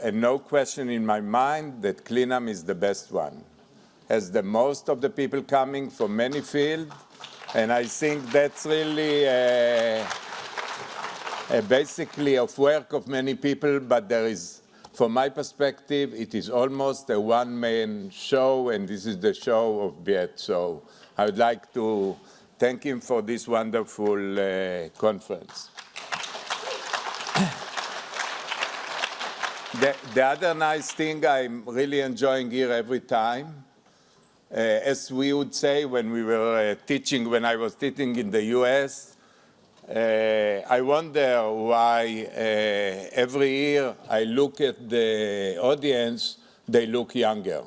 and no question in my mind that CLINAM is the best one. Has the most of the people coming from many fields, and I think that's really basically of work of many people, but there is, from my perspective, it is almost a one-man show, and this is the show of Biet. So I would like to thank him for this wonderful conference. The other nice thing I'm really enjoying here every time, as we would say when we were teaching, when I was teaching in the US, I wonder why every year I look at the audience, they look younger.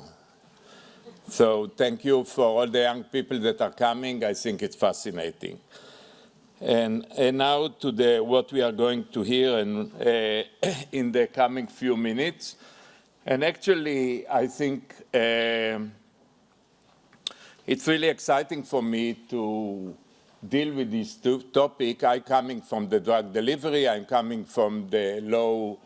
So thank you for all the young people that are coming. I think it's fascinating. And now to what we are going to hear in the coming few minutes. And actually, I think it's really exciting for me to deal with this topic. I'm coming from the drug delivery. I'm coming from the low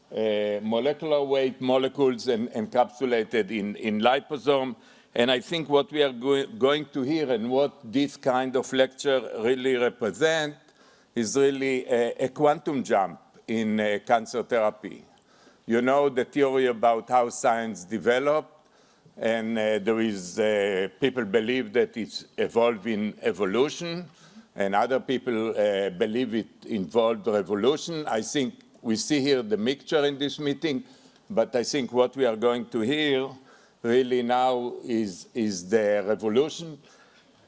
molecular weight molecules and encapsulated in liposome. And I think what we are going to hear and what this kind of lecture really represents is really a quantum jump in cancer therapy. You know the theory about how science developed, and there is, people believe that it's evolving evolution, and other people believe it involved revolution. I think we see here the mixture in this meeting, but I think what we are going to hear really now is the revolution.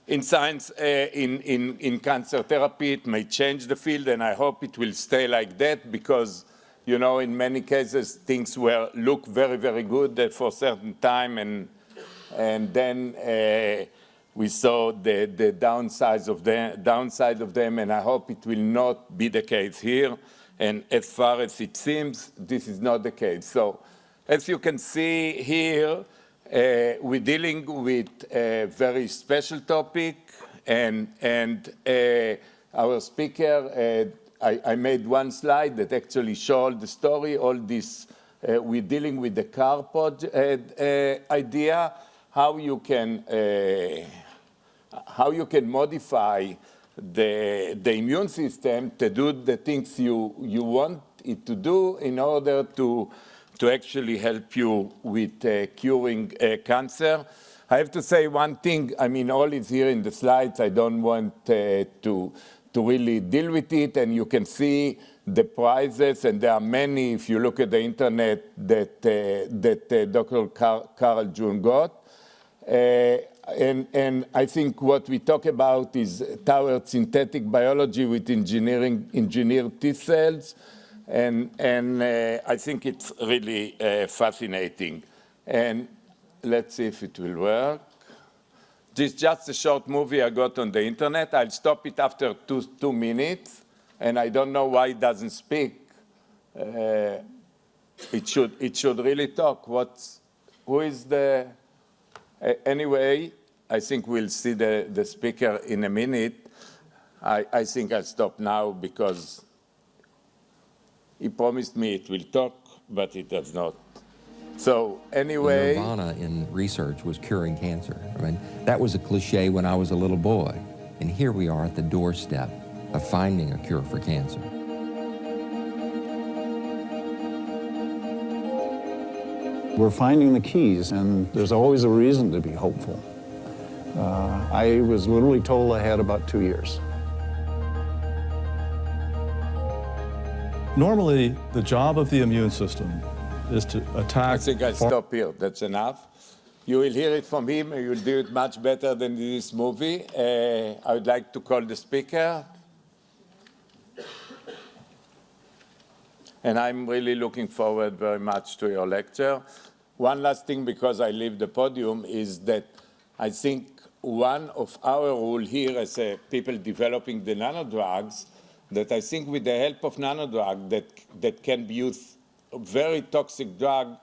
In science, in cancer therapy, it may change the field, and I hope it will stay like that because, you know, in many cases, things look very, very good for a certain time, and then we saw the downside of them, and I hope it will not be the case here. And as far as it seems, this is not the case. So as you can see here, we're dealing with a very special topic, and our speaker, I made one slide that actually showed the story, all this, we're dealing with the CARPOD idea, how you can modify the immune system to do the things you want it to do in order to actually help you with curing cancer. I have to say one thing. I mean, all is here in the slides. I don't want to really deal with it, and you can see the prizes, and there are many, if you look at the internet, that Dr. Carl June got. And I think what we talk about is towards synthetic biology with engineered T cells. And I think it's really fascinating. And let's see if it will work. This is just a short movie I got on the internet. I'll stop it after two minutes. And I don't know why it doesn't speak. It should really talk. Who is the... Anyway, I think we'll see the speaker in a minute. I think I'll stop now because he promised me it will talk, but it does not. So anyway... Nirvana in research was curing cancer. I mean, that was a cliche when I was a little boy. And here we are at the doorstep of finding a cure for cancer. We're finding the keys, and there's always a reason to be hopeful. I was literally told I had about 2 years. Normally, the job of the immune system is to attack... I think I'll stop here. That's enough. You will hear it from him. You'll do it much better than this movie. I would like to call the speaker. And I'm really looking forward very much to your lecture. One last thing, because I leave the podium, is that I think one of our rules here as people developing the nanodrugs, that I think with the help of nanodrug that can be used, a very toxic drug,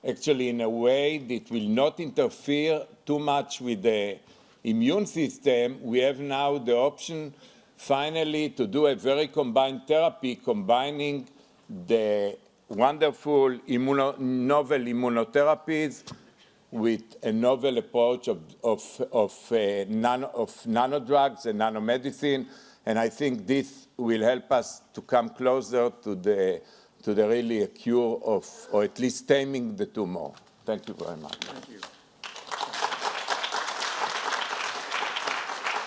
actually in a way that will not interfere too much with the immune system, we have now the option finally to do a very combined therapy, combining the wonderful novel immunotherapies with a novel approach of nanodrugs and nanomedicine, and I think this will help us to come closer to the really a cure of, or at least taming the tumor. Thank you very much. Thank you.